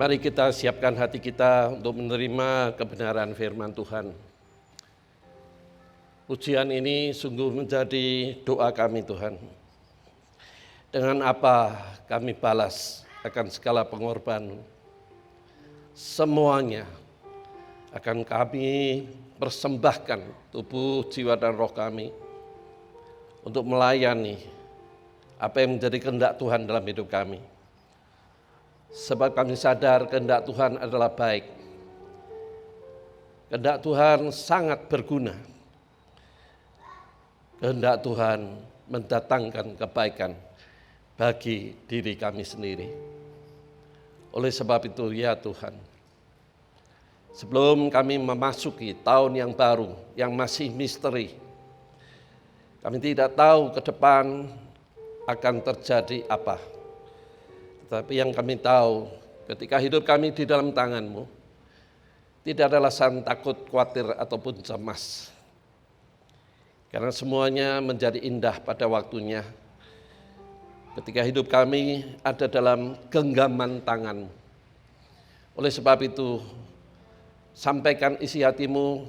Mari kita siapkan hati kita untuk menerima kebenaran firman Tuhan. Pujian ini sungguh menjadi doa kami Tuhan. Dengan apa kami balas akan segala pengorbanan. Semuanya akan kami persembahkan tubuh, jiwa, dan roh kami untuk melayani apa yang menjadi kehendak Tuhan dalam hidup kami. Sebab kami sadar kehendak Tuhan adalah baik. Kehendak Tuhan sangat berguna. Kehendak Tuhan mendatangkan kebaikan bagi diri kami sendiri. Oleh sebab itu ya Tuhan, sebelum kami memasuki tahun yang baru yang masih misteri, kami tidak tahu ke depan akan terjadi apa. Tapi yang kami tahu, ketika hidup kami di dalam tangan-Mu, tidak ada alasan takut, khawatir, ataupun cemas. Karena semuanya menjadi indah pada waktunya. Ketika hidup kami ada dalam genggaman tangan-Mu. Oleh sebab itu, sampaikan isi hati-Mu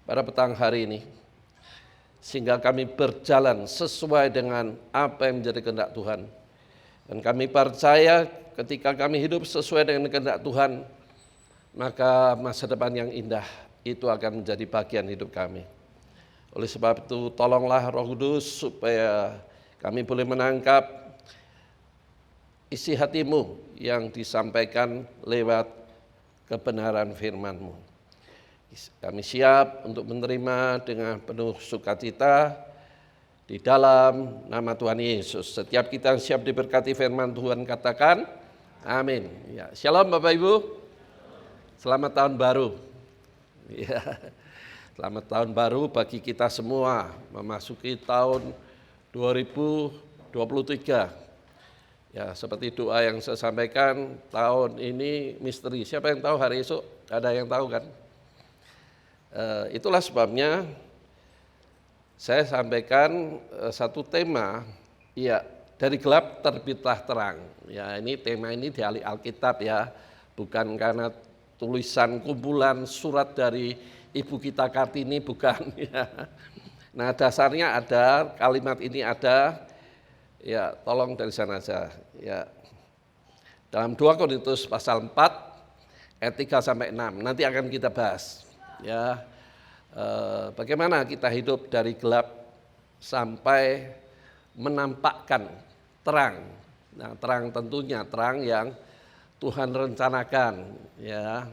pada petang hari ini. Sehingga kami berjalan sesuai dengan apa yang menjadi kehendak Tuhan. Dan kami percaya ketika kami hidup sesuai dengan kehendak Tuhan, maka masa depan yang indah itu akan menjadi bagian hidup kami. Oleh sebab itu tolonglah Roh Kudus supaya kami boleh menangkap isi hati-Mu yang disampaikan lewat kebenaran firman-Mu. Kami siap untuk menerima dengan penuh sukacita di dalam nama Tuhan Yesus. Setiap kita yang siap diberkati firman Tuhan katakan, amin. Ya, shalom Bapak Ibu. Selamat tahun baru. Ya, selamat tahun baru bagi kita semua memasuki tahun 2023. Ya, seperti doa yang saya sampaikan, tahun ini misteri. Siapa yang tahu hari esok? Ada yang tahu kan? Itulah sebabnya saya sampaikan satu tema, ya dari gelap terbitlah terang. Ya ini tema ini di Alkitab ya, bukan karena tulisan kumpulan surat dari Ibu kita Kartini, bukan. Ya. Nah dasarnya ada, kalimat ini ada, ya tolong dari sana saja. Ya. Dalam 2 Korintus pasal 4 ayat 3-6, nanti akan kita bahas. Ya. Bagaimana kita hidup dari gelap sampai menampakkan terang. Nah, terang tentunya terang yang Tuhan rencanakan, ya.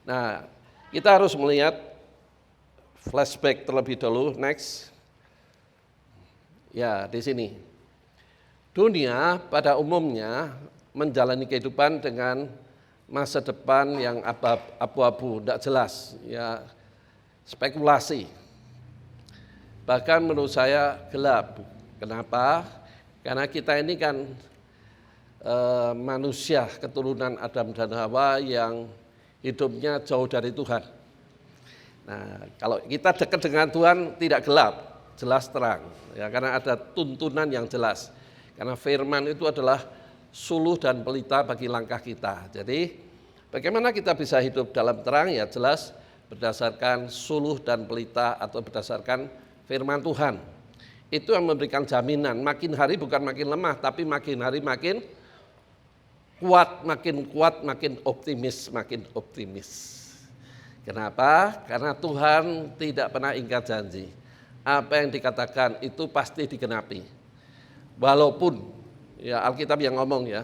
Nah, kita harus melihat flashback terlebih dahulu. Next. Ya, di sini. Dunia pada umumnya menjalani kehidupan dengan masa depan yang abu-abu, tidak jelas, ya. Spekulasi, bahkan menurut saya gelap. Kenapa? Karena kita ini kan manusia keturunan Adam dan Hawa yang hidupnya jauh dari Tuhan. Nah, kalau kita dekat dengan Tuhan tidak gelap, jelas terang. Ya, karena ada tuntunan yang jelas. Karena firman itu adalah suluh dan pelita bagi langkah kita. Jadi bagaimana kita bisa hidup dalam terang? Ya jelas berdasarkan suluh dan pelita atau berdasarkan firman Tuhan. Itu yang memberikan jaminan, makin hari bukan makin lemah, tapi makin hari makin kuat, makin optimis, makin optimis. Kenapa? Karena Tuhan tidak pernah ingkar janji. Apa yang dikatakan itu pasti digenapi. Walaupun, ya Alkitab yang ngomong ya,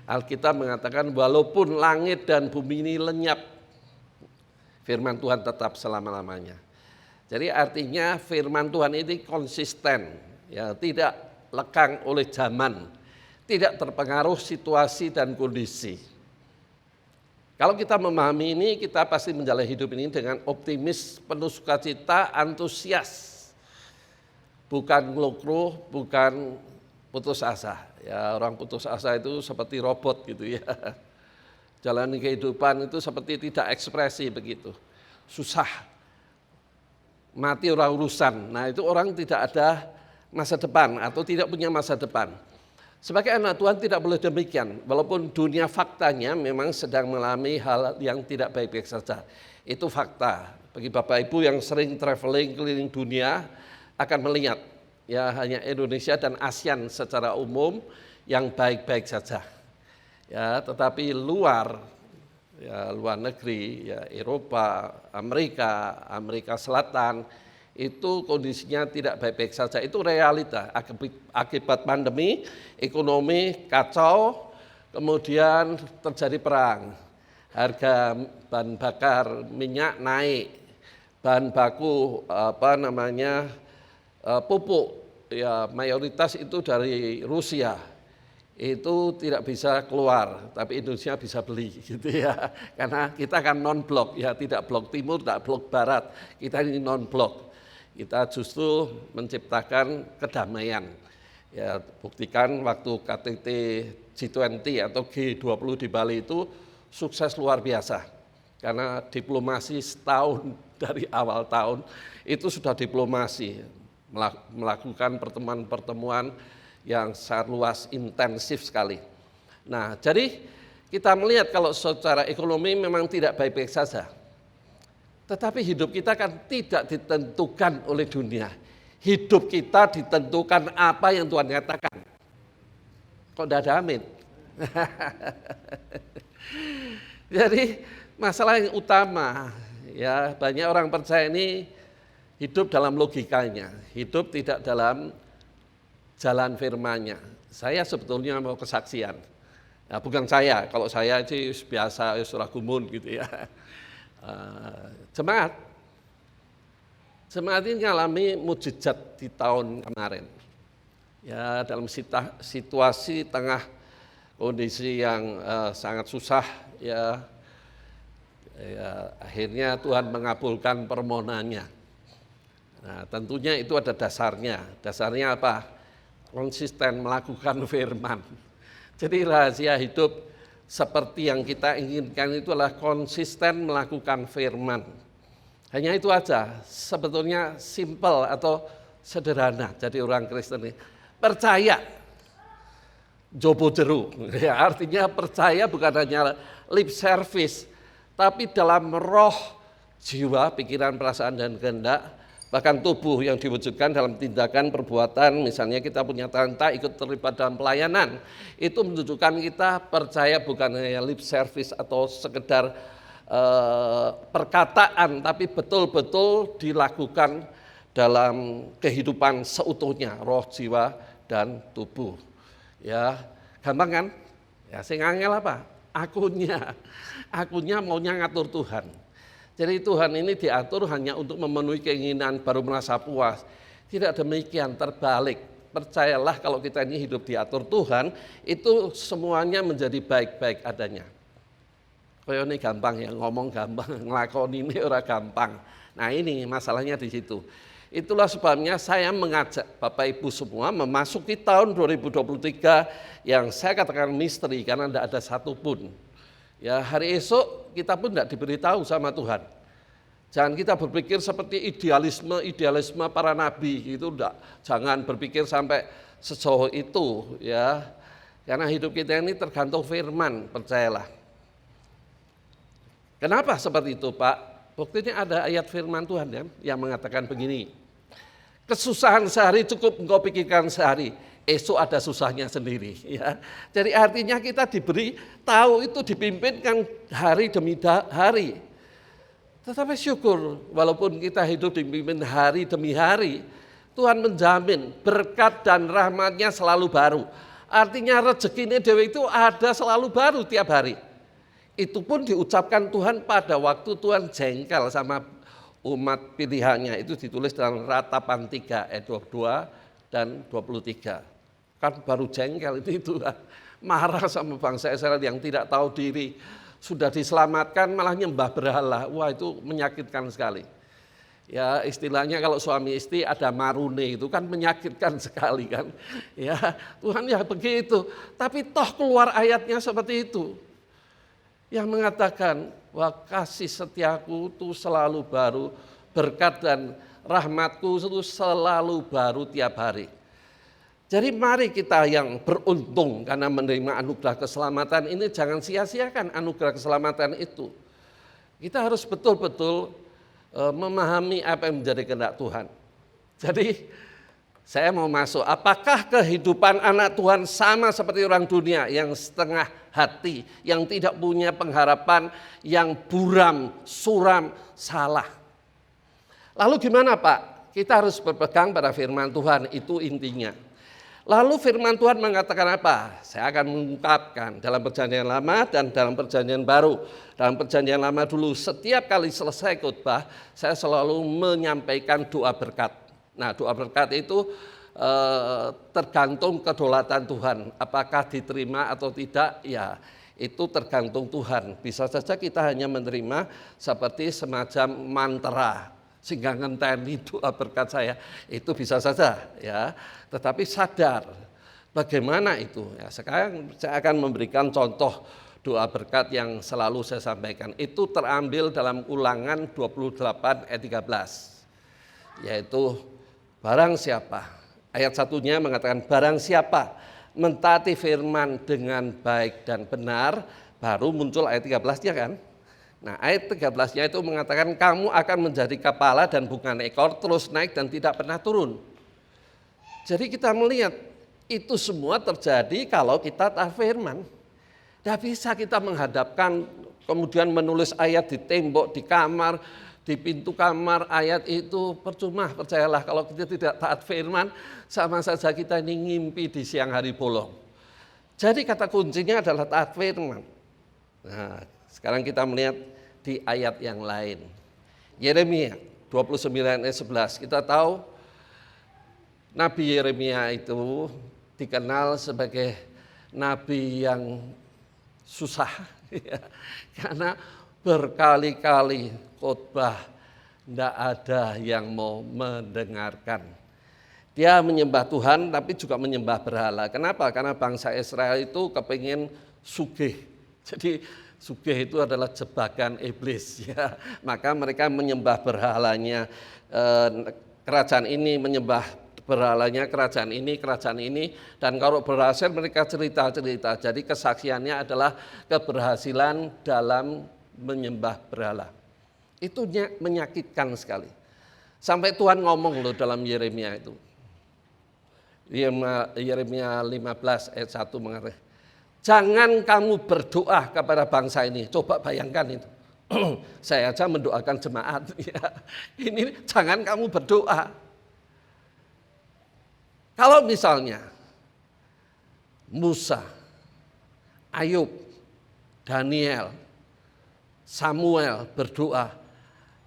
Alkitab mengatakan walaupun langit dan bumi ini lenyap, firman Tuhan tetap selama-lamanya. Jadi artinya firman Tuhan ini konsisten, ya tidak lekang oleh zaman, tidak terpengaruh situasi dan kondisi. Kalau kita memahami ini, kita pasti menjalani hidup ini dengan optimis, penuh sukacita, antusias. Bukan ngelukruh, bukan putus asa. Ya orang putus asa itu seperti robot gitu ya. Jalani kehidupan itu seperti tidak ekspresi begitu, susah, mati orang urusan. Nah itu orang tidak ada masa depan atau tidak punya masa depan. Sebagai anak Tuhan tidak boleh demikian, walaupun dunia faktanya memang sedang mengalami hal yang tidak baik-baik saja. Itu fakta. Bagi Bapak Ibu yang sering traveling keliling dunia akan melihat ya hanya Indonesia dan ASEAN secara umum yang baik-baik saja. Ya, tetapi luar negeri, ya Eropa, Amerika Selatan, itu kondisinya tidak baik-baik saja. Itu realita akibat pandemi, ekonomi kacau, kemudian terjadi perang. Harga bahan bakar minyak naik, bahan baku pupuk ya mayoritas itu dari Rusia. Itu tidak bisa keluar, tapi Indonesia bisa beli gitu ya. Karena kita kan non blok ya, tidak blok timur, tidak blok barat. Kita ini non blok. Kita justru menciptakan kedamaian. Ya, buktikan waktu KTT G20 atau G20 di Bali itu sukses luar biasa. Karena diplomasi setahun dari awal tahun itu sudah diplomasi, melakukan pertemuan-pertemuan yang sangat luas, intensif sekali. Nah, jadi kita melihat kalau secara ekonomi memang tidak baik-baik saja. Tetapi hidup kita kan tidak ditentukan oleh dunia. Hidup kita ditentukan apa yang Tuhan katakan. Kok tidak ada amin? Jadi masalah yang utama, ya banyak orang percaya ini hidup dalam logikanya, hidup tidak dalam jalan firman-Nya. Saya sebetulnya mau kesaksian. Nah, bukan saya, kalau saya sih biasa surah gumun gitu ya. Jemaat ini mengalami mukjizat di tahun kemarin. Ya dalam situasi tengah kondisi yang sangat susah ya akhirnya Tuhan mengabulkan permohonannya. Nah, tentunya itu ada dasarnya. Dasarnya apa? Konsisten melakukan firman. Jadi rahasia hidup seperti yang kita inginkan itu adalah konsisten melakukan firman. Hanya itu aja. Sebetulnya simple atau sederhana. Jadi orang Kristen ini percaya. Jobo jeru, ya, artinya percaya bukan hanya lip service, tapi dalam roh, jiwa, pikiran, perasaan, dan kehendak, bahkan tubuh yang diwujudkan dalam tindakan, perbuatan, misalnya kita punya talenta ikut terlibat dalam pelayanan, itu menunjukkan kita percaya bukan hanya lip service atau sekedar perkataan, tapi betul-betul dilakukan dalam kehidupan seutuhnya, roh, jiwa, dan tubuh. Ya, gampang kan? Ya, sing angel apa? Akunya maunya ngatur Tuhan. Jadi Tuhan ini diatur hanya untuk memenuhi keinginan baru merasa puas. Tidak demikian, terbalik. Percayalah kalau kita ini hidup diatur Tuhan, itu semuanya menjadi baik-baik adanya. Kayak ini gampang ya, ngomong gampang, ngelakoni ini orang gampang. Nah ini masalahnya di situ. Itulah sebabnya saya mengajak Bapak Ibu semua memasuki tahun 2023 yang saya katakan misteri karena tidak ada satupun. Ya hari esok kita pun tidak diberitahu sama Tuhan. Jangan kita berpikir seperti idealisme para nabi itu enggak. Jangan berpikir sampai sejauh itu ya. Karena hidup kita ini tergantung firman, percayalah. Kenapa seperti itu, Pak? Buktinya ada ayat firman Tuhan ya, yang mengatakan begini. Kesusahan sehari cukup engkau pikirkan sehari, esok ada susahnya sendiri. Ya. Jadi artinya kita diberi tahu itu dipimpinkan hari demi hari. Tetapi syukur walaupun kita hidup dipimpin hari demi hari, Tuhan menjamin berkat dan rahmat-Nya selalu baru. Artinya rezekinya dewa itu ada selalu baru tiap hari. Itu pun diucapkan Tuhan pada waktu Tuhan jengkel sama umat pilihannya, itu ditulis dalam Ratapan 3 ayat 22 dan 23. Kan baru jengkel itu marah sama bangsa Israel yang tidak tahu diri, sudah diselamatkan malah nyembah berhala. Wah itu menyakitkan sekali. Ya istilahnya kalau suami istri ada marune itu kan menyakitkan sekali kan. Ya Tuhan ya begitu, tapi toh keluar ayatnya seperti itu. Yang mengatakan bahwa kasih setiaku itu selalu baru, berkat dan rahmatku itu selalu baru tiap hari. Jadi mari kita yang beruntung karena menerima anugerah keselamatan ini jangan sia-siakan anugerah keselamatan itu. Kita harus betul-betul memahami apa yang menjadi kehendak Tuhan. Jadi saya mau masuk, apakah kehidupan anak Tuhan sama seperti orang dunia yang setengah hati, yang tidak punya pengharapan, yang buram, suram, salah. Lalu gimana Pak? Kita harus berpegang pada firman Tuhan, itu intinya. Lalu firman Tuhan mengatakan apa? Saya akan mengungkapkan dalam perjanjian lama dan dalam perjanjian baru. Dalam perjanjian lama dulu, setiap kali selesai khotbah, saya selalu menyampaikan doa berkat. Nah, doa berkat itu tergantung kedaulatan Tuhan. Apakah diterima atau tidak? Ya, itu tergantung Tuhan. Bisa saja kita hanya menerima seperti semacam mantra, sehingga ngenteni doa berkat saya, itu bisa saja ya. Tetapi sadar bagaimana itu ya. Sekarang saya akan memberikan contoh doa berkat yang selalu saya sampaikan. Itu terambil dalam Ulangan 28 ayat 13, yaitu barang siapa, ayat satunya mengatakan barang siapa mentaati firman dengan baik dan benar, baru muncul ayat 13-nya kan. Nah, ayat 13-nya itu mengatakan kamu akan menjadi kepala dan bukan ekor, terus naik dan tidak pernah turun. Jadi kita melihat itu semua terjadi kalau kita taat firman. Tidak bisa kita menghadapkan kemudian menulis ayat di tembok, di kamar, di pintu kamar, ayat itu percuma, percayalah kalau kita tidak taat firman, sama saja kita ini ngimpi di siang hari bolong. Jadi kata kuncinya adalah taat firman. Nah, sekarang kita melihat di ayat yang lain. Yeremia 29 ayat 11. Kita tahu Nabi Yeremia itu dikenal sebagai nabi yang susah ya. Karena berkali-kali khotbah tidak ada yang mau mendengarkan. Dia menyembah Tuhan tapi juga menyembah berhala. Kenapa? Karena bangsa Israel itu kepingin sugih. Jadi sugih itu adalah jebakan iblis ya. Maka mereka menyembah berhalanya kerajaan ini, menyembah berhalanya kerajaan ini, dan kalau berhasil mereka cerita-cerita. Jadi kesaksiannya adalah keberhasilan dalam menyembah berhala. Itu menyakitkan sekali. Sampai Tuhan ngomong loh dalam Yeremia itu. Yeremia 15 ayat 1 mengatakan, jangan kamu berdoa kepada bangsa ini. Coba bayangkan itu. Saya aja mendoakan jemaat. Ya. Ini jangan kamu berdoa. Kalau misalnya Musa, Ayub, Daniel, Samuel berdoa,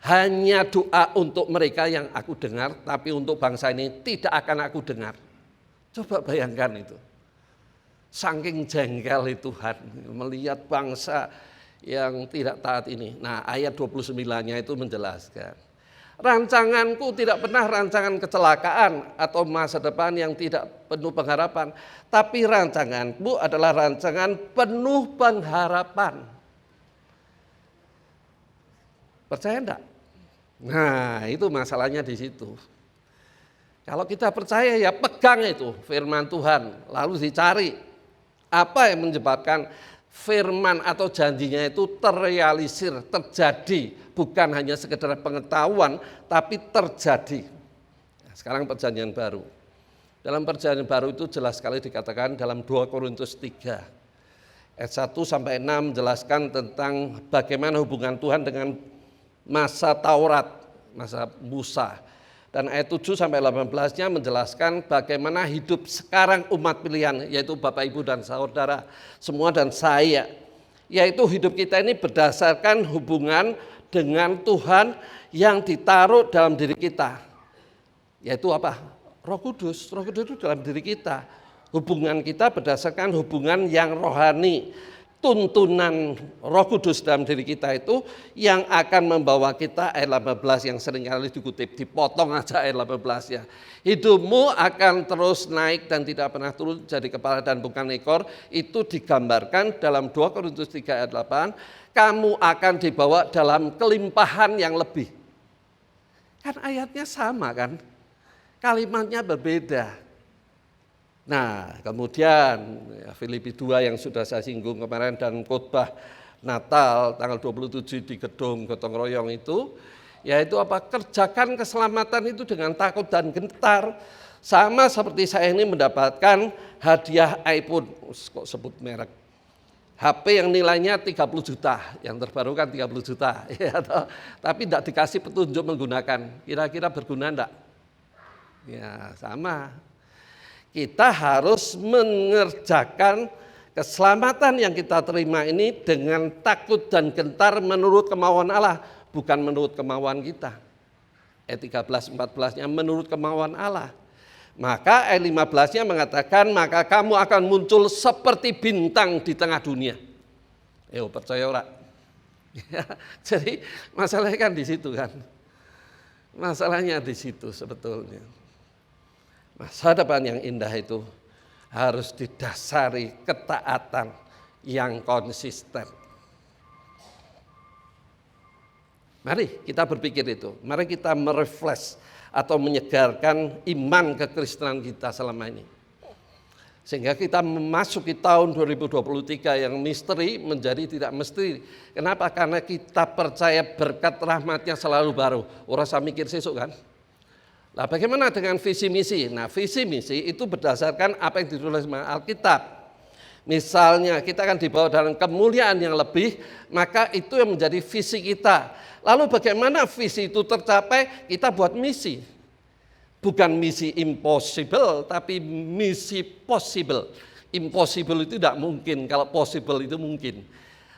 hanya doa untuk mereka yang aku dengar, tapi untuk bangsa ini tidak akan aku dengar. Coba bayangkan itu. Saking jengkel Tuhan melihat bangsa yang tidak taat ini. Nah, ayat 29-nya itu menjelaskan. Rancanganku tidak pernah rancangan kecelakaan atau masa depan yang tidak penuh pengharapan. Tapi rancanganku adalah rancangan penuh pengharapan. Percaya enggak? Nah, itu masalahnya di situ. Kalau kita percaya ya pegang itu firman Tuhan. Lalu dicari apa yang menyebabkan firman atau janjinya itu terrealisir, terjadi. Bukan hanya sekedar pengetahuan, tapi terjadi. Sekarang perjanjian baru. Dalam perjanjian baru itu jelas sekali dikatakan dalam 2 Korintus 3. Ayat 1 sampai 6 menjelaskan tentang bagaimana hubungan Tuhan dengan masa Taurat, masa Musa. Dan ayat 7 sampai 18-nya menjelaskan bagaimana hidup sekarang umat pilihan, yaitu Bapak, Ibu, dan saudara semua dan saya. Yaitu hidup kita ini berdasarkan hubungan dengan Tuhan yang ditaruh dalam diri kita. Yaitu apa? Roh Kudus. Roh Kudus itu dalam diri kita. Hubungan kita berdasarkan hubungan yang rohani. Tuntunan Roh Kudus dalam diri kita itu yang akan membawa kita, ayat 18 yang seringkali dikutip, dipotong aja ayat 18-nya. Hidupmu akan terus naik dan tidak pernah turun, jadi kepala dan bukan ekor. Itu digambarkan dalam 2 Korintus 3 ayat 8. Kamu akan dibawa dalam kelimpahan yang lebih. Kan ayatnya sama kan? Kalimatnya berbeda. Nah, kemudian Filipi 2 yang sudah saya singgung kemarin dan khotbah Natal tanggal 27 di gedung gotong royong itu, yaitu apa? Kerjakan keselamatan itu dengan takut dan gentar, sama seperti saya ini mendapatkan hadiah iPhone, kok sebut merek, HP yang nilainya 30 juta, yang terbaru kan 30 juta, ya, tapi tidak dikasih petunjuk menggunakan, kira-kira berguna enggak? Ya sama, kita harus mengerjakan keselamatan yang kita terima ini dengan takut dan gentar menurut kemauan Allah, bukan menurut kemauan kita. Ayat 13-14-nya menurut kemauan Allah. Maka ayat 15-nya mengatakan, maka kamu akan muncul seperti bintang di tengah dunia. Percaya ora? Jadi masalahnya kan di situ kan. Masalahnya di situ sebetulnya. Masa depan yang indah itu harus didasari ketaatan yang konsisten. Mari kita berpikir itu. Mari kita merefresh atau menyegarkan iman kekristenan kita selama ini. Sehingga kita memasuki tahun 2023 yang misteri menjadi tidak misteri. Kenapa? Karena kita percaya berkat rahmatnya selalu baru. Orang saya mikir sesuk kan. Nah, bagaimana dengan visi misi? Nah, visi misi itu berdasarkan apa yang ditulis di Alkitab. Misalnya kita akan dibawa dalam kemuliaan yang lebih, maka itu yang menjadi visi kita. Lalu bagaimana visi itu tercapai? Kita buat misi. Bukan misi impossible, tapi misi possible. Impossible itu tidak mungkin, kalau possible itu mungkin.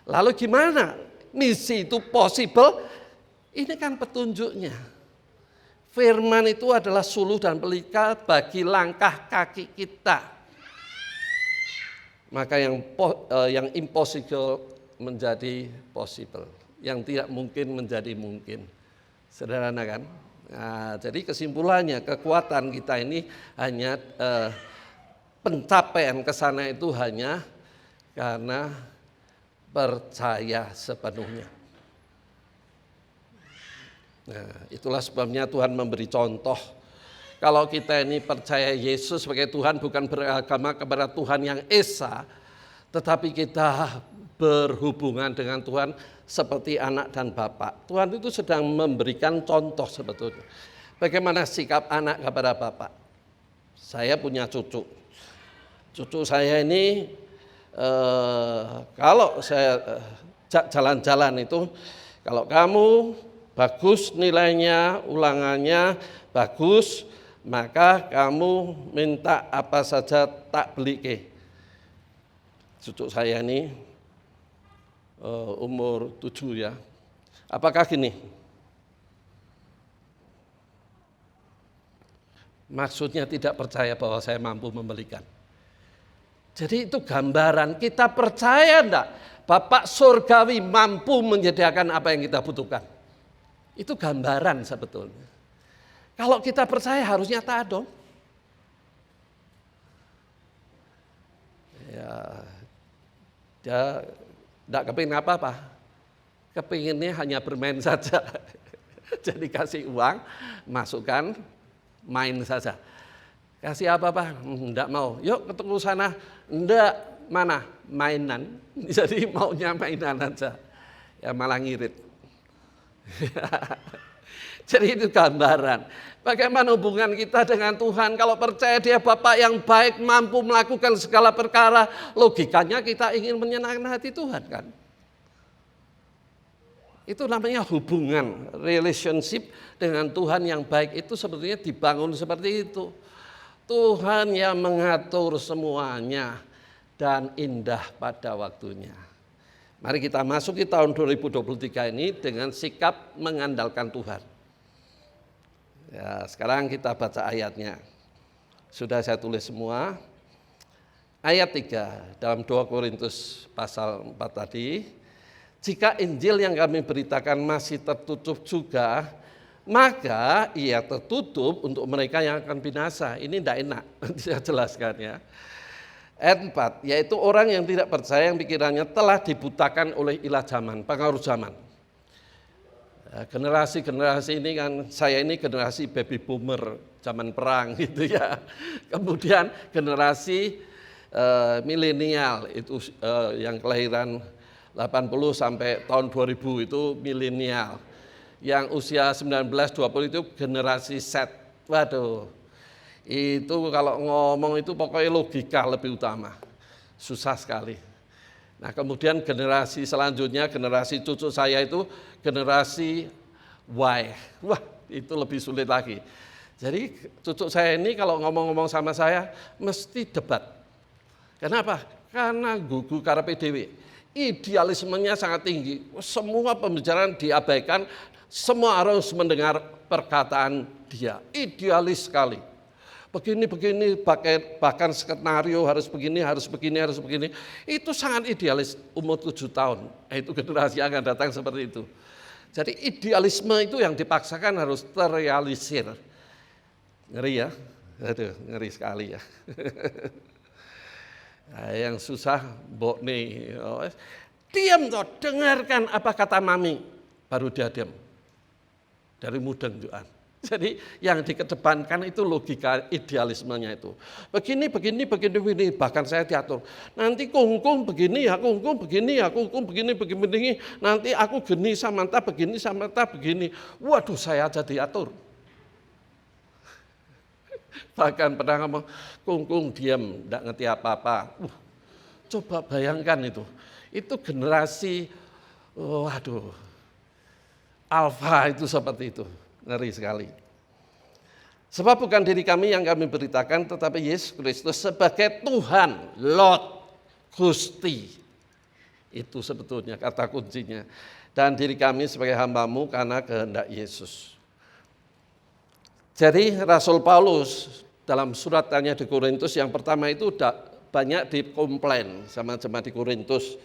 Lalu gimana misi itu possible? Ini kan petunjuknya. Firman itu adalah suluh dan pelikat bagi langkah kaki kita. Maka yang impossible menjadi possible. Yang tidak mungkin menjadi mungkin. Sederhana kan? Nah, jadi kesimpulannya kekuatan kita ini hanya pencapaian ke sana itu hanya karena percaya sepenuhnya. Nah, itulah sebabnya Tuhan memberi contoh. Kalau kita ini percaya Yesus sebagai Tuhan, bukan beragama kepada Tuhan yang esa, tetapi kita berhubungan dengan Tuhan seperti anak dan bapak. Tuhan itu sedang memberikan contoh sebetulnya. Bagaimana sikap anak kepada bapak. Saya punya cucu. Cucu saya ini kalau saya jalan-jalan itu, kalau kamu bagus nilainya, ulangannya bagus, maka kamu minta apa saja tak beli ke. Cucu saya ini umur 7 ya. Apakah gini? Maksudnya tidak percaya bahwa saya mampu membelikan. Jadi itu gambaran kita percaya enggak Bapak surgawi mampu menyediakan apa yang kita butuhkan. Itu gambaran sebetulnya. Kalau kita percaya harusnya taat dong. Ya, dia tidak kepingin apa-apa. Kepinginnya hanya bermain saja. Jadi kasih uang, masukkan, main saja. Kasih apa-apa? Tidak mau. Yuk ketemu sana. Tidak, mana? Mainan. Jadi maunya mainan saja. Ya malah ngirit. Jadi itu gambaran. Bagaimana hubungan kita dengan Tuhan? Kalau percaya Dia Bapa yang baik, mampu melakukan segala perkara, logikanya kita ingin menyenangkan hati Tuhan kan? Itu namanya hubungan, relationship dengan Tuhan yang baik itu sebetulnya dibangun seperti itu. Tuhan yang mengatur semuanya dan indah pada waktunya. Mari kita masuk di tahun 2023 ini dengan sikap mengandalkan Tuhan. Ya, sekarang kita baca ayatnya. Sudah saya tulis semua. Ayat 3 dalam 2 Korintus pasal 4 tadi. Jika Injil yang kami beritakan masih tertutup juga, maka ia tertutup untuk mereka yang akan binasa. Ini tidak enak, nanti saya jelaskan ya. Ayat 4, yaitu orang yang tidak percaya yang pikirannya telah dibutakan oleh ilah zaman, pengaruh zaman. Generasi-generasi ini kan, saya ini generasi baby boomer zaman perang gitu ya. Kemudian generasi milenial itu yang kelahiran 80 sampai tahun 2000 itu milenial. Yang usia 19-20 itu generasi Z. Waduh, itu kalau ngomong itu pokoknya logika lebih utama. Susah sekali. Nah kemudian generasi selanjutnya, generasi cucu saya itu generasi Y. Wah itu lebih sulit lagi. Jadi cucu saya ini kalau ngomong-ngomong sama saya mesti debat. Kenapa? Karena gugu karpe dewe. Idealismenya sangat tinggi. Semua pembicaraan diabaikan, semua harus mendengar perkataan dia. Idealis sekali. Begini, bahkan skenario harus begini, harus begini, harus begini. Itu sangat idealis, umur 7 tahun. Itu generasi yang akan datang seperti itu. Jadi idealisme itu yang dipaksakan harus terrealisir. Ngeri ya? Aduh, ngeri sekali ya. Nah, yang susah, Mbok nih, diam toh, dengarkan apa kata mami, baru dia diam. Dari mudeng juga. Jadi yang dikedepankan itu logika idealismenya itu. Begini, bahkan saya diatur. Nanti kungkung begini ya, kungkung begini ya, kungkung begini. Nanti aku geni samanta begini. Waduh saya aja diatur. Bahkan pernah ngomong, kungkung diam, enggak ngerti apa-apa. Coba bayangkan itu. Itu generasi, waduh, alfa itu seperti itu. Ngeri sekali. Sebab bukan diri kami yang kami beritakan, tetapi Yesus Kristus sebagai Tuhan, Lord, Gusti. Itu sebetulnya kata kuncinya. Dan diri kami sebagai hamba-Mu karena kehendak Yesus. Jadi Rasul Paulus dalam suratnya di Korintus yang pertama itu banyak dikomplain sama jemaat di Korintus.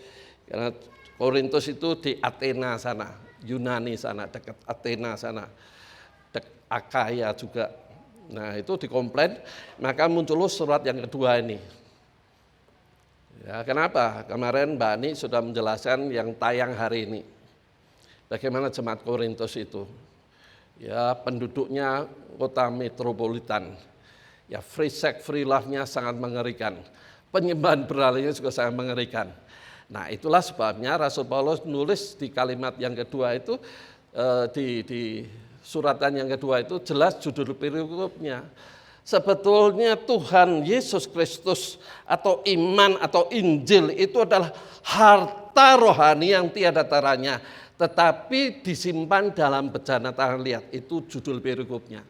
Karena Korintus itu di Athena sana, Yunani sana, dekat Athena sana. Akaya juga. Nah itu dikomplain, maka muncul surat yang kedua ini. Ya, kenapa? Kemarin Mbak Ani sudah menjelaskan yang tayang hari ini. Bagaimana jemaat Korintus itu. Ya penduduknya kota metropolitan. Ya free sex, free love-nya sangat mengerikan. Penyembahan berhalanya juga sangat mengerikan. Nah itulah sebabnya Rasul Paulus nulis di kalimat yang kedua itu di suratan yang kedua itu jelas judul perikopnya. Sebetulnya Tuhan Yesus Kristus atau iman atau Injil itu adalah harta rohani yang tiada taranya, tetapi disimpan dalam bejana tangan liat. Itu judul perikopnya.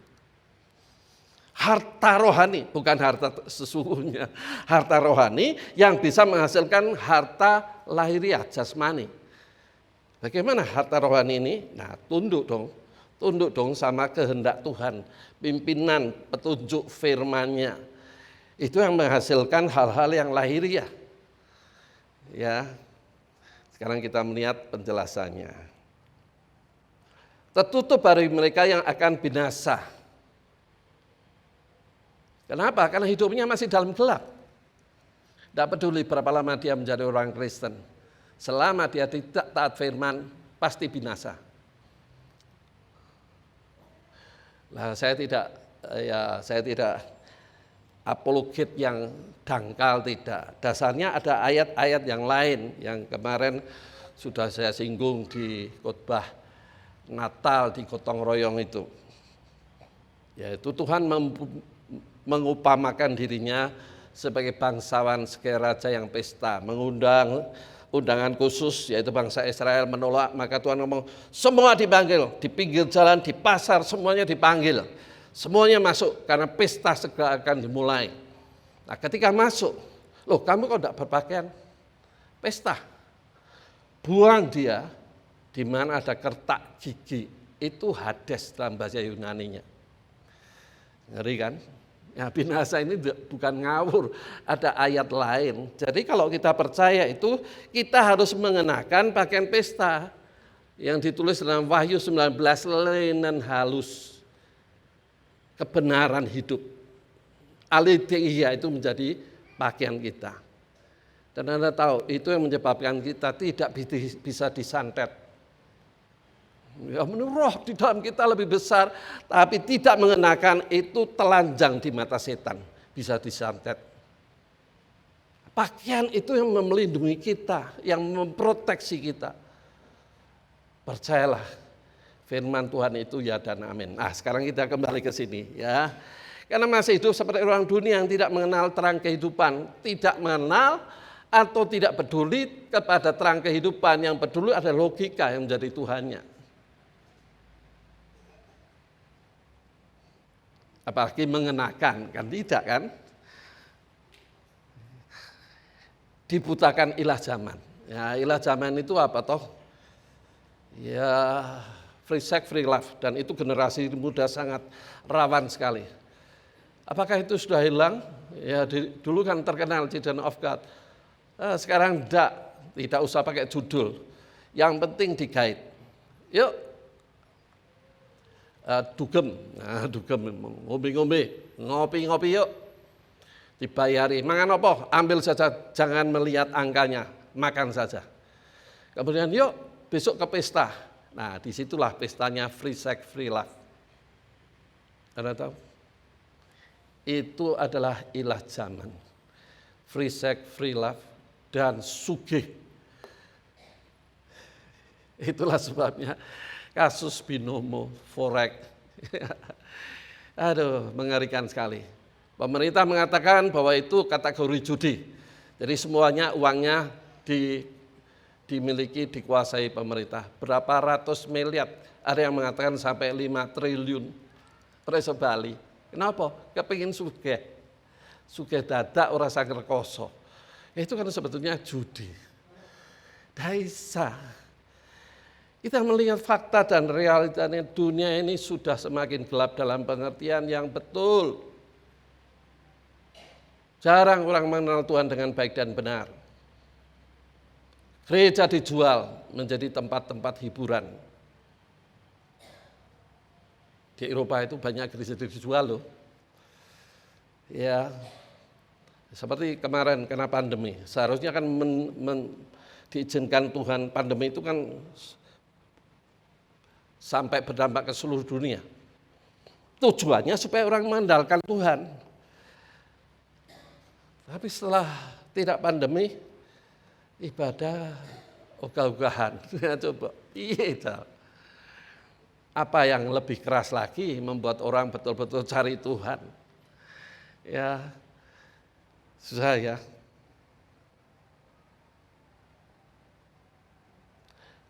Harta rohani, bukan harta sesungguhnya. Harta rohani yang bisa menghasilkan harta lahiriah jasmani. Bagaimana harta rohani ini? Nah, tunduk dong sama kehendak Tuhan, pimpinan, petunjuk firman-Nya. Itu yang menghasilkan hal-hal yang lahiriah. Ya. Sekarang kita melihat penjelasannya. Tertutup bagi mereka yang akan binasa. Kenapa? Karena hidupnya masih dalam gelap. Tidak peduli berapa lama dia menjadi orang Kristen. Selama dia tidak taat firman, pasti binasa. Nah, saya tidak apologet yang dangkal, tidak. Dasarnya ada ayat-ayat yang lain yang kemarin sudah saya singgung di khotbah Natal di gotong royong itu. Yaitu Tuhan mengupamakan dirinya sebagai bangsawan sebagai raja yang pesta, mengundang undangan khusus yaitu bangsa Israel menolak, maka Tuhan ngomong semua dipanggil, di pinggir jalan, di pasar semuanya dipanggil. Semuanya masuk karena pesta segera akan dimulai. Nah ketika masuk, loh kamu kok tidak berpakaian? Pesta. Buang dia di mana ada kertak gigi. Itu Hades dalam bahasa Yunaninya. Ngeri kan? Ya, binasa ini bukan ngawur, ada ayat lain. Jadi kalau kita percaya itu, kita harus mengenakan pakaian pesta yang ditulis dalam Wahyu 19, linen halus, kebenaran hidup. Aletheia itu menjadi pakaian kita. Dan Anda tahu, itu yang menyebabkan kita tidak bisa disantet. Ya, roh di dalam kita lebih besar, tapi tidak mengenakan, itu telanjang di mata setan, bisa disantet. Pakaian itu yang melindungi kita, yang memproteksi kita. Percayalah, firman Tuhan itu ya dan amin. Nah, sekarang kita kembali ke sini ya. Karena masih hidup seperti orang dunia yang tidak mengenal terang kehidupan, tidak mengenal atau tidak peduli kepada terang kehidupan, yang peduli ada logika yang menjadi Tuhannya. Apalagi mengenakan, kan tidak kan? Dibutakan ilah zaman. Ya, ilah zaman itu apa toh? Ya, free sex, free love, dan itu generasi muda sangat rawan sekali. Apakah itu sudah hilang? Ya, dulu kan terkenal Children of God. Sekarang tidak usah pakai judul. Yang penting digait. Yuk, dugem, ngombe-ngombe, ngopi-ngopi yuk. Dibayari, mangan apa? Ambil saja, jangan melihat angkanya, makan saja. Kemudian yuk besok ke pesta. Nah, disitulah pestanya free sex, free love. Anda tahu? Itu adalah ilah zaman. Free sex, free love, dan sugih. Itulah sebabnya kasus binomo, forex. Aduh, mengerikan sekali. Pemerintah mengatakan bahwa itu kategori judi. Jadi semuanya uangnya dimiliki, dikuasai pemerintah. Berapa ratus miliar, ada yang mengatakan sampai 5 triliun. Preso Bali. Kenapa? Kepingin sugih. Sugih dadak ora saged rekoso. Itu kan sebetulnya judi. Daisa. Kita melihat fakta dan realitanya, dunia ini sudah semakin gelap dalam pengertian yang betul. Jarang orang mengenal Tuhan dengan baik dan benar. Gereja dijual menjadi tempat-tempat hiburan. Di Eropa itu banyak gereja dijual loh. Ya, seperti kemarin kena pandemi. Seharusnya kan diizinkan Tuhan, pandemi itu kan sampai berdampak ke seluruh dunia. Tujuannya supaya orang mengandalkan Tuhan. Tapi setelah tidak pandemi, ibadah ogah-ogahan. Coba, iya. Apa yang lebih keras lagi membuat orang betul-betul cari Tuhan? Ya, susah ya.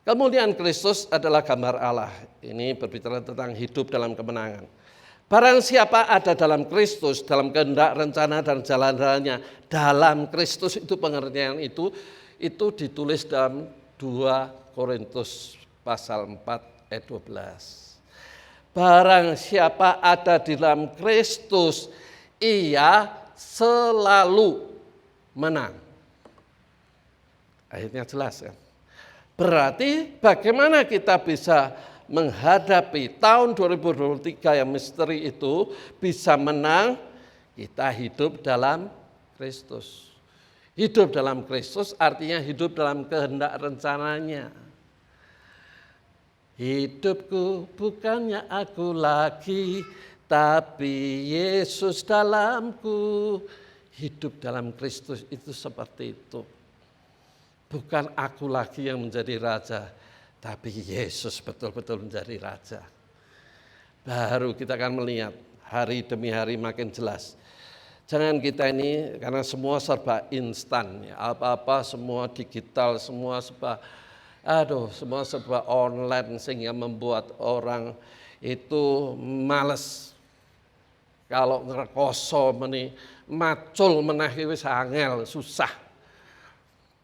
Kemuliaan Kristus adalah gambar Allah. Ini berbicara tentang hidup dalam kemenangan. Barang siapa ada dalam Kristus, dalam kehendak, rencana, dan jalan-jalannya, dalam Kristus itu pengertian itu ditulis dalam 2 Korintus pasal 4 ayat 12. Barang siapa ada di dalam Kristus, ia selalu menang. Akhirnya jelas kan? Berarti bagaimana kita bisa menghadapi tahun 2023 yang misteri itu bisa menang? Kita hidup dalam Kristus. Hidup dalam Kristus artinya hidup dalam kehendak rencananya. Hidupku bukannya aku lagi, tapi Yesus dalamku. Hidup dalam Kristus itu seperti itu. Bukan aku lagi yang menjadi raja, tapi Yesus betul-betul menjadi raja. Baru kita akan melihat hari demi hari makin jelas. Jangan kita ini, karena semua serba instan, ya, apa-apa semua digital, semua serba online, sehingga membuat orang itu males. Kalau ngerekoso macul menahi wis angel, susah.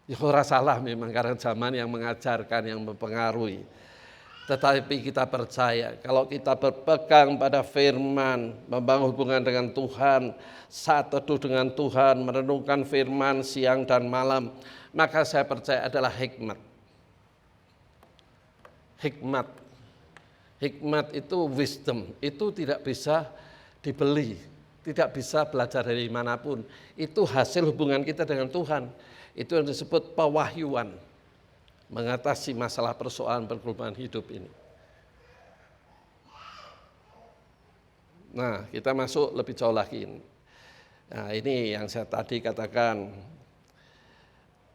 Ya ora salah memang karena zaman yang mengajarkan, yang mempengaruhi. Tetapi kita percaya kalau kita berpegang pada firman, membangun hubungan dengan Tuhan, saat teduh dengan Tuhan, merenungkan firman siang dan malam, maka saya percaya adalah hikmat. Hikmat itu wisdom, itu tidak bisa dibeli, tidak bisa belajar dari manapun. Itu hasil hubungan kita dengan Tuhan. Itu yang disebut pewahyuan, mengatasi masalah persoalan pergumulan hidup ini. Nah, kita masuk lebih jauh lagi. Nah, ini yang saya tadi katakan,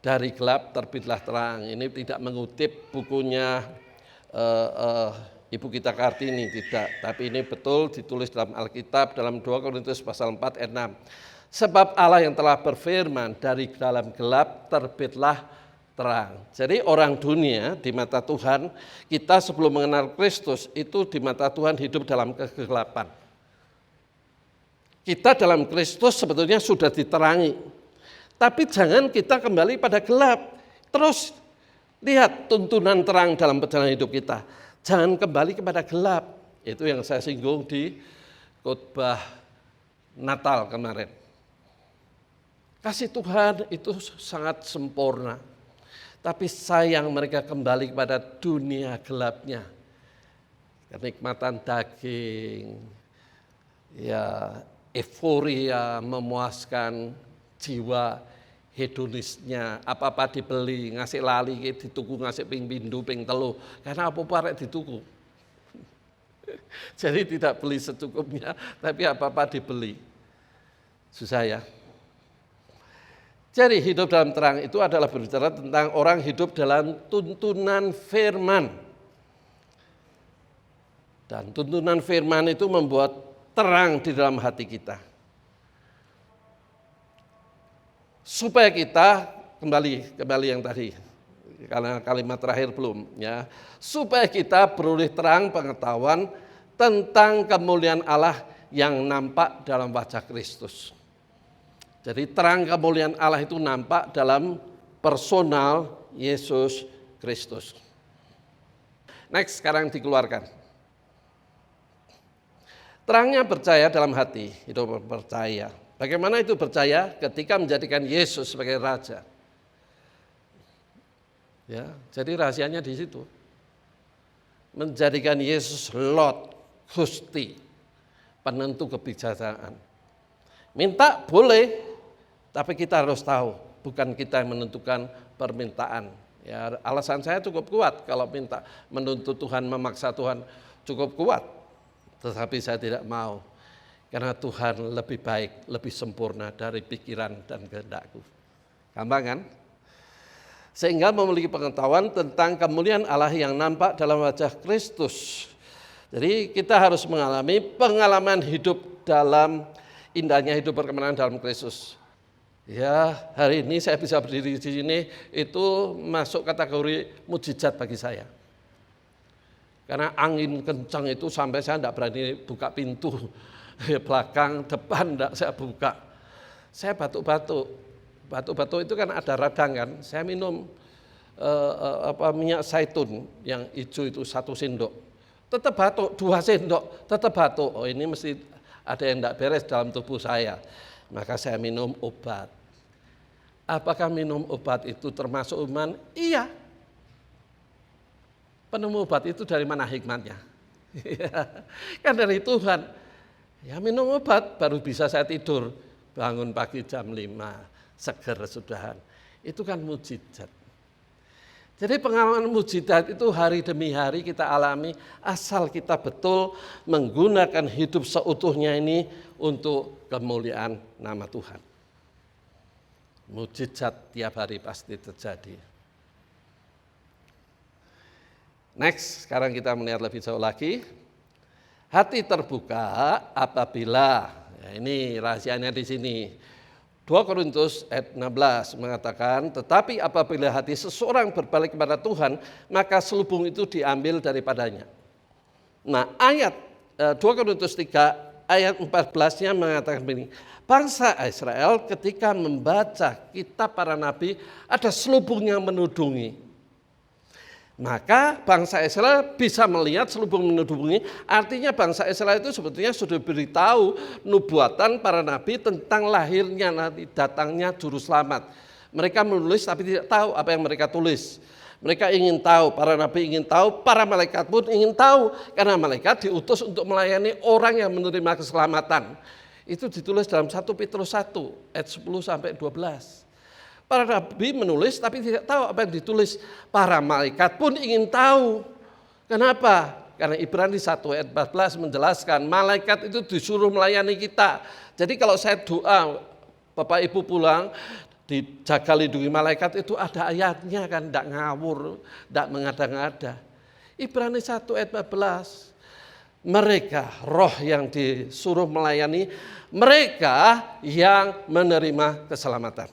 dari gelap terbitlah terang. Ini tidak mengutip bukunya Ibu kita Kartini, tidak. Tapi ini betul ditulis dalam Alkitab, dalam 2 Korintus pasal 4 ayat 6. Sebab Allah yang telah berfirman, dari dalam gelap terbitlah terang. Jadi orang dunia di mata Tuhan, kita sebelum mengenal Kristus itu di mata Tuhan hidup dalam kegelapan. Kita dalam Kristus sebetulnya sudah diterangi. Tapi jangan kita kembali pada gelap. Terus lihat tuntunan terang dalam perjalanan hidup kita. Jangan kembali kepada gelap. Itu yang saya singgung di khotbah Natal kemarin. Kasih Tuhan itu sangat sempurna. Tapi sayang mereka kembali kepada dunia gelapnya. Kenikmatan daging, ya euforia memuaskan jiwa, hedonisnya, apa-apa dibeli, ngasih lali, dituku, ngasih ping pindu, ping telu, karena apa-apa arek dituku. Jadi tidak beli secukupnya, tapi apa-apa dibeli. Susah ya. Jadi hidup dalam terang itu adalah berbicara tentang orang hidup dalam tuntunan firman. Dan tuntunan firman itu membuat terang di dalam hati kita. Supaya kita kembali yang tadi, karena kalimat terakhir belum ya, supaya kita beroleh terang pengetahuan tentang kemuliaan Allah yang nampak dalam wajah Kristus. Jadi terang kemuliaan Allah itu nampak dalam personal Yesus Kristus. Next, sekarang dikeluarkan. Terangnya percaya dalam hati, hidup percaya. Bagaimana itu percaya? Ketika menjadikan Yesus sebagai Raja. Ya, jadi rahasianya di situ. Menjadikan Yesus Lord, Gusti, penentu kebijaksanaan. Minta boleh, tapi kita harus tahu, bukan kita yang menentukan permintaan. Ya, alasan saya cukup kuat kalau minta menuntut Tuhan, memaksa Tuhan cukup kuat. Tetapi saya tidak mau. Karena Tuhan lebih baik, lebih sempurna dari pikiran dan kehendakku. Gampang kan? Sehingga memiliki pengetahuan tentang kemuliaan Allah yang nampak dalam wajah Kristus. Jadi kita harus mengalami pengalaman hidup dalam indahnya hidup berkemenangan dalam Kristus. Ya, hari ini saya bisa berdiri di sini itu masuk kategori mujizat bagi saya. Karena angin kencang itu sampai saya tidak berani buka pintu. Belakang, depan tidak saya buka. Saya batuk-batuk. Batuk-batuk itu kan ada radang kan. Saya minum minyak zaitun yang hijau itu 1 sendok. Tetap batuk, 2 sendok, tetap batuk. Oh ini mesti ada yang tidak beres dalam tubuh saya. Maka saya minum obat. Apakah minum obat itu termasuk iman? Iya. Penemu obat itu dari mana hikmatnya? Kan dari Tuhan. Ya minum obat baru bisa saya tidur, bangun pagi jam 5, seger sudahan. Itu kan mujizat. Jadi pengalaman mujizat itu hari demi hari kita alami asal kita betul menggunakan hidup seutuhnya ini untuk kemuliaan nama Tuhan. Mujizat tiap hari pasti terjadi. Next, sekarang kita melihat lebih jauh lagi. Hati terbuka apabila, ya ini rahasianya di sini. 2 Korintus ayat 16 mengatakan, tetapi apabila hati seseorang berbalik kepada Tuhan, maka selubung itu diambil daripadanya. Nah ayat 2 Korintus 3 ayat 14-nya mengatakan begini, bangsa Israel ketika membaca kitab para nabi ada selubung yang menudungi. Maka bangsa Israel bisa melihat selubung menudungi, artinya bangsa Israel itu sebetulnya sudah beritahu nubuatan para nabi tentang lahirnya nanti datangnya juru selamat. Mereka menulis tapi tidak tahu apa yang mereka tulis. Mereka ingin tahu, para nabi ingin tahu, para malaikat pun ingin tahu. Karena malaikat diutus untuk melayani orang yang menerima keselamatan. Itu ditulis dalam 1 Petrus 1 ayat 10 sampai 12. Para nabi menulis tapi tidak tahu apa yang ditulis. Para malaikat pun ingin tahu. Kenapa? Karena Ibrani 1 ayat 14 menjelaskan malaikat itu disuruh melayani kita. Jadi kalau saya doa, Bapak Ibu pulang, dijaga lindungi malaikat itu ada ayatnya kan, tidak ngawur, tidak mengada-ngada. Ibrani 1 ayat 14, mereka roh yang disuruh melayani, mereka yang menerima keselamatan.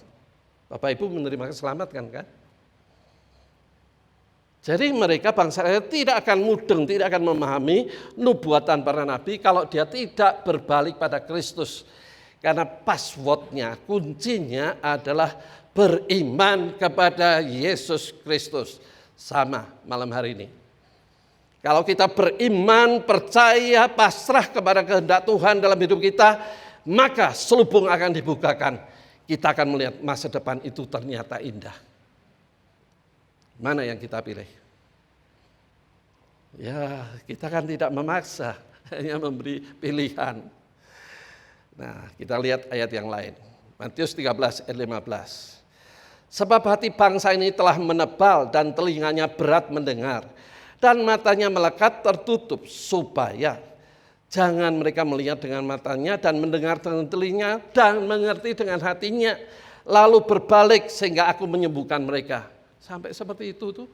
Bapak Ibu menerima keselamatan kan? Jadi mereka bangsa Israel tidak akan mudeng, tidak akan memahami nubuatan para nabi kalau dia tidak berbalik pada Kristus. Karena passwordnya, kuncinya adalah beriman kepada Yesus Kristus. Sama malam hari ini. Kalau kita beriman, percaya, pasrah kepada kehendak Tuhan dalam hidup kita, maka selubung akan dibukakan. Kita akan melihat masa depan itu ternyata indah. Mana yang kita pilih? Ya, kita kan tidak memaksa, hanya memberi pilihan. Nah, kita lihat ayat yang lain. Matius 13 ayat 15. Sebab hati bangsa ini telah menebal dan telinganya berat mendengar, dan matanya melekat tertutup, supaya jangan mereka melihat dengan matanya dan mendengar dengan telinga dan mengerti dengan hatinya, lalu berbalik sehingga aku menyembuhkan mereka. Sampai seperti itu tuh.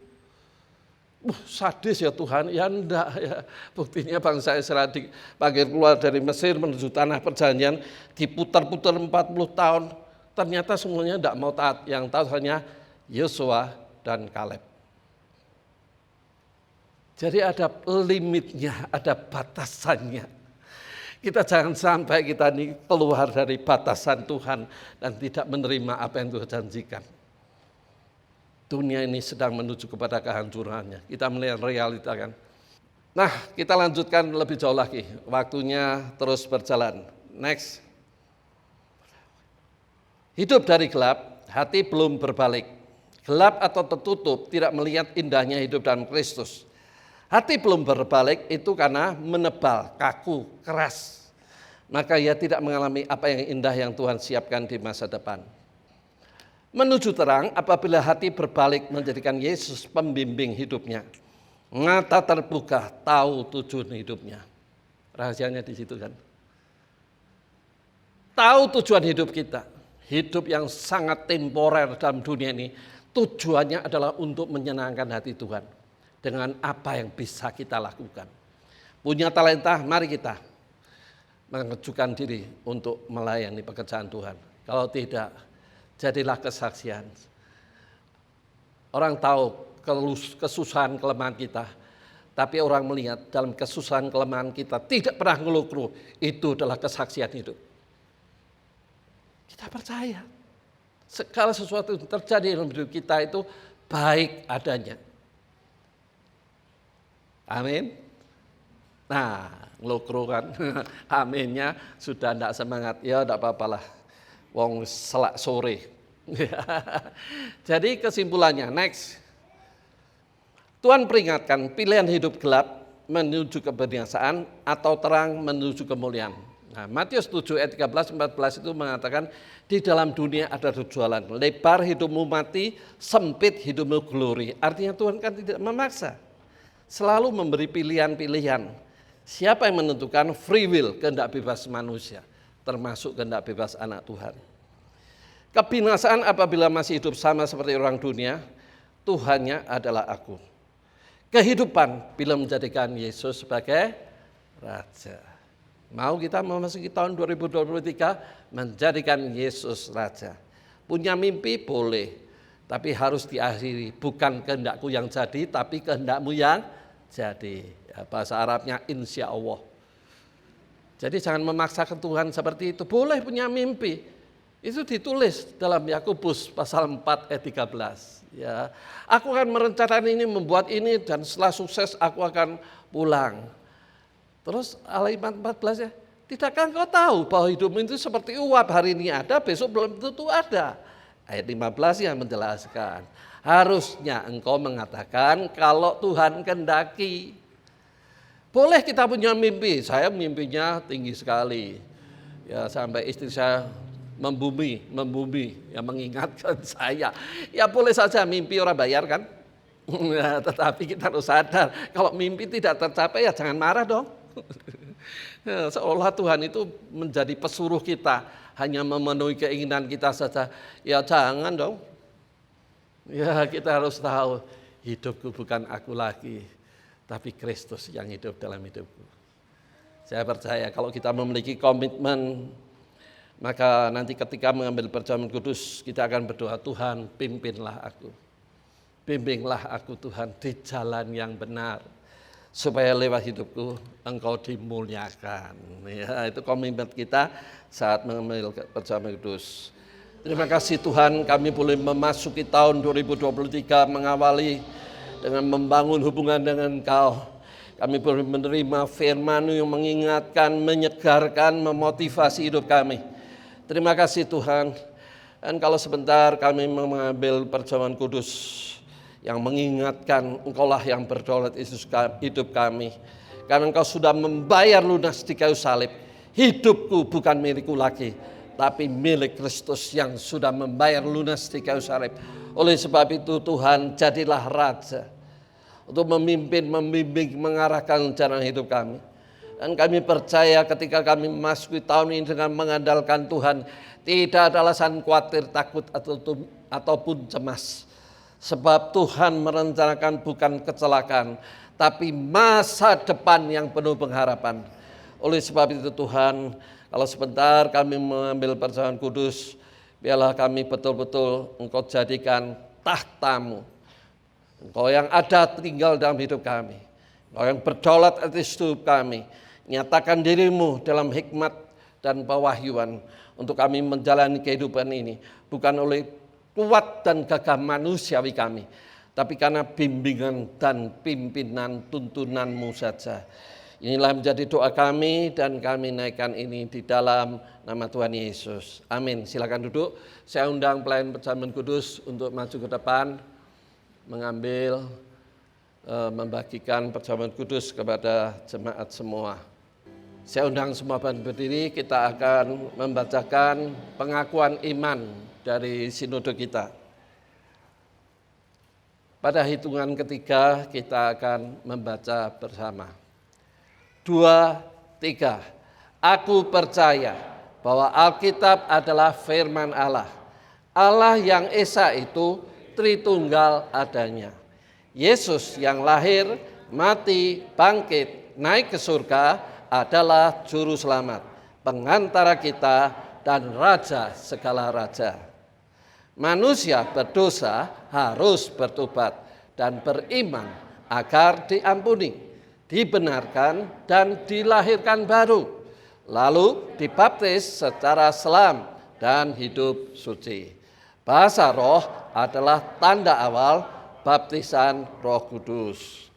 Sadis ya Tuhan, ya enggak ya. Buktinya bangsa Israel dipanggil keluar dari Mesir menuju tanah perjanjian, diputar-putar 40 tahun. Ternyata semuanya enggak mau taat, yang taat hanya Yosua dan Kaleb. Jadi ada limitnya, ada batasannya. Kita jangan sampai kita ini keluar dari batasan Tuhan dan tidak menerima apa yang Tuhan janjikan. Dunia ini sedang menuju kepada kehancurannya. Kita melihat realita kan. Nah, kita lanjutkan lebih jauh lagi. Waktunya terus berjalan. Next. Hidup dari gelap, hati belum berbalik. Gelap atau tertutup tidak melihat indahnya hidup dalam Kristus. Hati belum berbalik itu karena menebal, kaku, keras. Maka ia tidak mengalami apa yang indah yang Tuhan siapkan di masa depan. Menuju terang apabila hati berbalik menjadikan Yesus pembimbing hidupnya. Mata terbuka, tahu tujuan hidupnya. Rahasianya di situ kan. Tahu tujuan hidup kita. Hidup yang sangat temporer dalam dunia ini. Tujuannya adalah untuk menyenangkan hati Tuhan. Dengan apa yang bisa kita lakukan. Punya talenta, mari kita mengajukan diri untuk melayani pekerjaan Tuhan. Kalau tidak, jadilah kesaksian. Orang tahu kesusahan kelemahan kita, tapi orang melihat dalam kesusahan kelemahan kita tidak pernah ngeluh-ngeluh. Itu adalah kesaksian hidup. Kita percaya segala sesuatu yang terjadi dalam hidup kita itu baik adanya. Amin. Nah, ngeluh kan, aminnya sudah tidak semangat. Ya tidak apa-apalah. Wong selak sore. Jadi kesimpulannya, next. Tuhan peringatkan pilihan hidup gelap menuju kebinasaan atau terang menuju kemuliaan. Nah, Matius 7 ayat 13-14 itu mengatakan di dalam dunia ada tujuan. Lebar hidupmu mati, sempit hidupmu glori. Artinya Tuhan kan tidak memaksa. Selalu memberi pilihan-pilihan. Siapa yang menentukan free will, kehendak bebas manusia, termasuk kehendak bebas anak Tuhan. Kebinasaan apabila masih hidup sama seperti orang dunia, Tuhannya adalah aku. Kehidupan bila menjadikan Yesus sebagai Raja. Mau kita memasuki tahun 2023 menjadikan Yesus Raja. Punya mimpi boleh, tapi harus diakhiri. Bukan kehendakku yang jadi, tapi kehendakmu yang jadi. Ya, bahasa Arabnya insya Allah. Jadi jangan memaksakan Tuhan seperti itu. Boleh punya mimpi. Itu ditulis dalam Yakobus pasal 4 ayat 13. Ya, aku akan merencanakan ini, membuat ini, dan setelah sukses aku akan pulang. Terus Al-Iman 14 ya, tidakkah engkau tahu bahwa hidupmu itu seperti uap, hari ini ada, besok belum tentu ada. Ayat 15 yang menjelaskan, harusnya engkau mengatakan kalau Tuhan kehendaki. Boleh kita punya mimpi, saya mimpinya tinggi sekali. Ya sampai istri saya membumi, yang mengingatkan saya. Ya boleh saja mimpi orang bayar kan. Ya, tetapi kita harus sadar, kalau mimpi tidak tercapai ya jangan marah dong. Ya, seolah Tuhan itu menjadi pesuruh kita, hanya memenuhi keinginan kita saja. Ya jangan dong. Ya kita harus tahu, hidupku bukan aku lagi, tapi Kristus yang hidup dalam hidupku. Saya percaya kalau kita memiliki komitmen, maka nanti ketika mengambil perjamuan kudus, kita akan berdoa, Tuhan pimpinlah aku. Bimbinglah aku Tuhan di jalan yang benar, supaya lewat hidupku Engkau dimuliakan. Ya, itu komitmen kita saat mengambil perjamuan kudus. Terima kasih Tuhan, kami boleh memasuki tahun 2023 mengawali dengan membangun hubungan dengan Engkau. Kami boleh menerima firman-Mu yang mengingatkan, menyegarkan, memotivasi hidup kami. Terima kasih Tuhan. Dan kalau sebentar kami mengambil perjamuan kudus, yang mengingatkan Engkaulah yang berdaulat hidup kami. Karena Engkau sudah membayar lunas di kayu salib. Hidupku bukan milikku lagi, tapi milik Kristus yang sudah membayar lunas di kayu salib. Oleh sebab itu Tuhan, jadilah Raja untuk memimpin, membimbing, mengarahkan jalan hidup kami. Dan kami percaya ketika kami memasuki tahun ini dengan mengandalkan Tuhan, tidak ada alasan khawatir, takut ataupun cemas. Sebab Tuhan merencanakan bukan kecelakaan, tapi masa depan yang penuh pengharapan. Oleh sebab itu Tuhan, kalau sebentar kami mengambil perjamuan kudus, biarlah kami betul-betul Engkau jadikan tahta-Mu. Engkau yang ada tinggal dalam hidup kami. Engkau yang berdaulat atas hidup kami. Nyatakan diri-Mu dalam hikmat dan pewahyuan untuk kami menjalani kehidupan ini. Bukan oleh kuat dan gagah manusiawi kami, tapi karena bimbingan dan pimpinan tuntunan-Mu saja. Inilah menjadi doa kami dan kami naikkan ini di dalam nama Tuhan Yesus. Amin. Silakan duduk. Saya undang pelayan perjamuan kudus untuk maju ke depan, mengambil, membagikan perjamuan kudus kepada jemaat semua. Saya undang semua berdiri, kita akan membacakan pengakuan iman dari sinode kita. Pada hitungan ketiga kita akan membaca bersama. 2, 3. Aku percaya bahwa Alkitab adalah firman Allah. Allah yang esa itu Tritunggal adanya. Yesus yang lahir, mati, bangkit, naik ke surga adalah juru selamat, pengantara kita dan raja segala raja. Manusia berdosa harus bertobat dan beriman agar diampuni, dibenarkan dan dilahirkan baru, lalu dibaptis secara selam dan hidup suci. Bahasa roh adalah tanda awal baptisan Roh Kudus.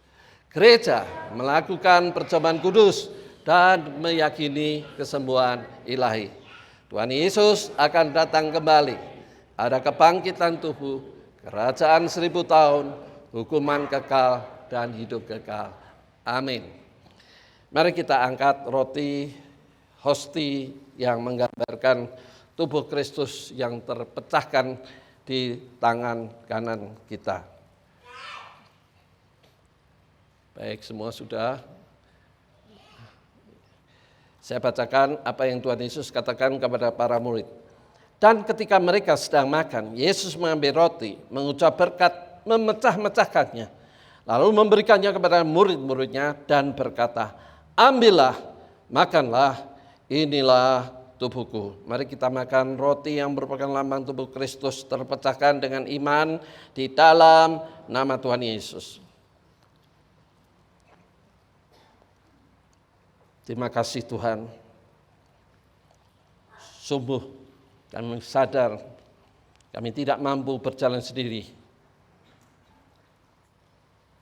Gereja melakukan perjamuan kudus dan meyakini kesembuhan ilahi. Tuhan Yesus akan datang kembali. Ada kebangkitan tubuh, kerajaan 1000 tahun, hukuman kekal dan hidup kekal. Amin. Mari kita angkat roti hosti yang menggambarkan tubuh Kristus yang terpecahkan di tangan kanan kita. Baik, semua sudah. Saya bacakan apa yang Tuhan Yesus katakan kepada para murid. Dan ketika mereka sedang makan, Yesus mengambil roti, mengucap berkat, memecah-mecahkannya, lalu memberikannya kepada murid-muridnya dan berkata, ambillah, makanlah, inilah tubuhku. Mari kita makan roti yang merupakan lambang tubuh Kristus terpecahkan dengan iman di dalam nama Tuhan Yesus. Terima kasih Tuhan. Sungguh kami sadar kami tidak mampu berjalan sendiri.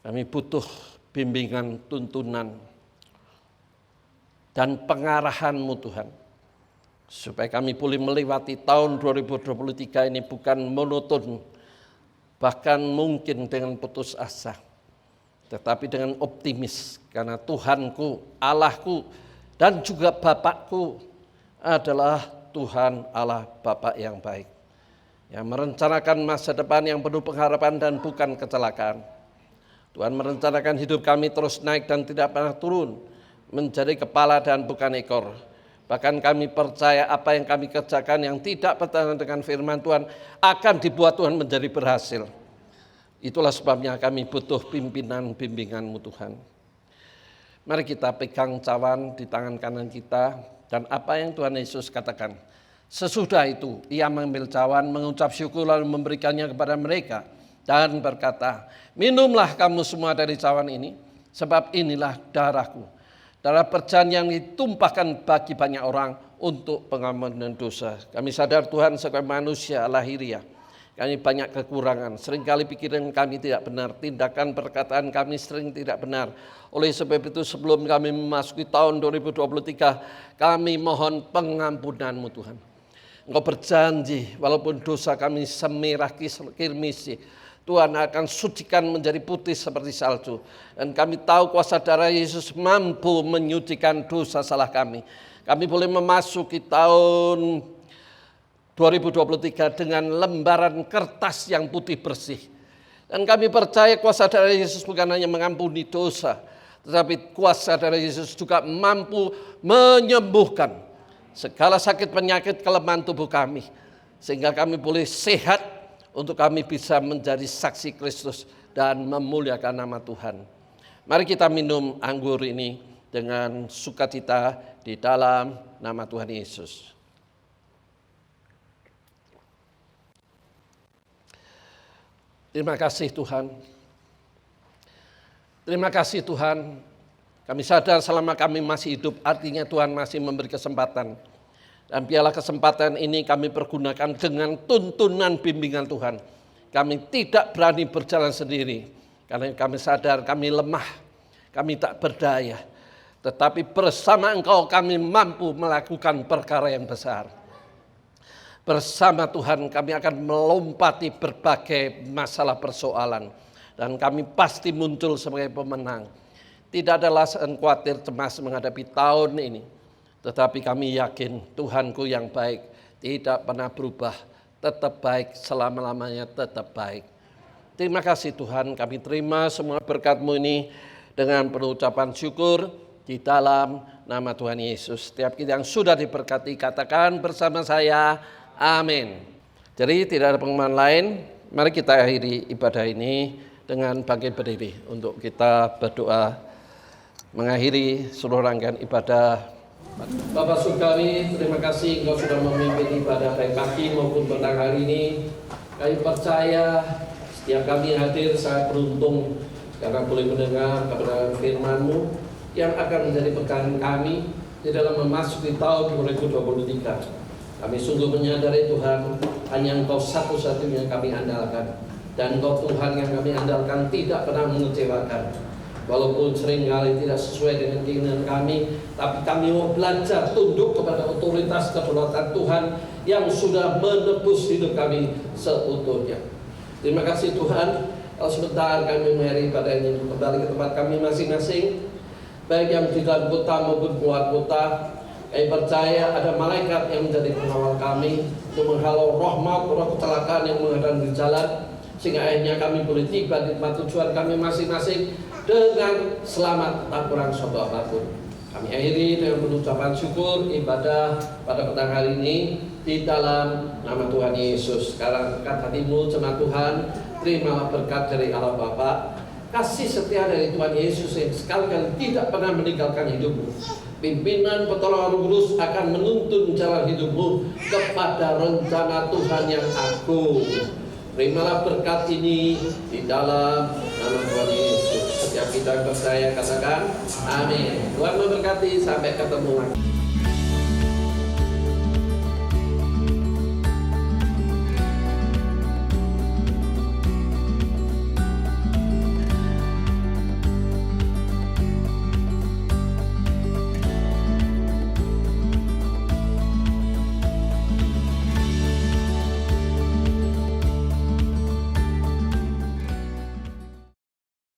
Kami butuh bimbingan, tuntunan, dan pengarahan-Mu Tuhan. Supaya kami boleh melewati tahun 2023 ini bukan monoton, bahkan mungkin dengan putus asa, tetapi dengan optimis. Karena Tuhanku, Allahku, dan juga Bapakku adalah Tuhan Allah Bapa yang baik, yang merencanakan masa depan yang penuh pengharapan dan bukan kecelakaan. Tuhan merencanakan hidup kami terus naik dan tidak pernah turun, menjadi kepala dan bukan ekor. Bahkan kami percaya apa yang kami kerjakan yang tidak bertentangan dengan firman Tuhan akan dibuat Tuhan menjadi berhasil. Itulah sebabnya kami butuh pimpinan bimbingan-Mu Tuhan. Mari kita pegang cawan di tangan kanan kita, dan apa yang Tuhan Yesus katakan. Sesudah itu ia mengambil cawan, mengucap syukur lalu memberikannya kepada mereka dan berkata, minumlah kamu semua dari cawan ini, sebab inilah darahku, darah perjanjian yang ditumpahkan bagi banyak orang untuk pengampunan dosa. Kami sadar Tuhan sebagai manusia lahiriah, kami banyak kekurangan, seringkali pikiran kami tidak benar, tindakan perkataan kami sering tidak benar. Oleh sebab itu sebelum kami memasuki tahun 2023, kami mohon pengampunan-Mu Tuhan. Engkau berjanji walaupun dosa kami semerah kirmisi, Tuhan akan sucikan menjadi putih seperti salju. Dan kami tahu kuasa darah Yesus mampu menyucikan dosa salah kami. Kami boleh memasuki tahun 2023 dengan lembaran kertas yang putih bersih. Dan kami percaya kuasa darah Yesus bukan hanya mengampuni dosa, tetapi kuasa darah Yesus juga mampu menyembuhkan segala sakit penyakit kelemahan tubuh kami, sehingga kami boleh sehat untuk kami bisa menjadi saksi Kristus dan memuliakan nama Tuhan. Mari kita minum anggur ini dengan sukacita di dalam nama Tuhan Yesus. Terima kasih Tuhan. Terima kasih Tuhan. Kami sadar selama kami masih hidup, artinya Tuhan masih memberi kesempatan. Dan biarlah kesempatan ini kami pergunakan dengan tuntunan bimbingan Tuhan. Kami tidak berani berjalan sendiri, karena kami sadar kami lemah, kami tak berdaya. Tetapi bersama Engkau kami mampu melakukan perkara yang besar. Bersama Tuhan kami akan melompati berbagai masalah persoalan. Dan kami pasti muncul sebagai pemenang. Tidak ada alasan khawatir cemas menghadapi tahun ini. Tetapi kami yakin Tuhanku yang baik tidak pernah berubah. Tetap baik, selama-lamanya tetap baik. Terima kasih Tuhan, kami terima semua berkat-Mu ini dengan pengucapan syukur di dalam nama Tuhan Yesus. Setiap kita yang sudah diberkati katakan bersama saya, amin. Jadi tidak ada pengumuman lain, mari kita akhiri ibadah ini dengan bangkit berdiri untuk kita berdoa mengakhiri seluruh rangkaian ibadah. Bapak Surgawi, terima kasih Engkau sudah memimpin ibadah baik pagi maupun petang hari ini. Kami percaya setiap kami hadir sangat beruntung karena boleh mendengar kebenaran firman-Mu yang akan menjadi pegangan kami di dalam memasuki tahun 2023. Kami sungguh menyadari Tuhan, hanya Engkau satu-satunya yang kami andalkan. Dan Engkau Tuhan yang kami andalkan tidak pernah mengecewakan. Walaupun seringkali tidak sesuai dengan keinginan kami, tapi kami mau belajar tunduk kepada otoritas kedaulatan Tuhan yang sudah menebus hidup kami seutuhnya. Terima kasih Tuhan. Kalau sebentar kami mengakhiri ibadah ini kembali ke tempat kami masing-masing, baik yang di dalam kota maupun luar kota. Kami percaya ada malaikat yang menjadi pengawal kami untuk menghalau roh maut, roh kecelakaan yang menghadang di jalan, sehingga akhirnya kami boleh tiba di tempat tujuan kami masing-masing dengan selamat tak kurang suatu apapun. Kami akhiri dengan pengucapan syukur ibadah pada petang hari ini di dalam nama Tuhan Yesus. Sekarang dekat hatimu jemaat Tuhan, terimalah berkat dari Allah Bapa, kasih setia dari Tuhan Yesus yang sekali-kali tidak pernah meninggalkan hidupmu. Pimpinan pertolongan Roh Kudus akan menuntun jalan hidupmu kepada rencana Tuhan yang agung. Terimalah berkat ini di dalam nama Tuhan Yesus. Setiap kita yang percaya katakan amin. Tuhan memberkati, sampai ketemu lagi.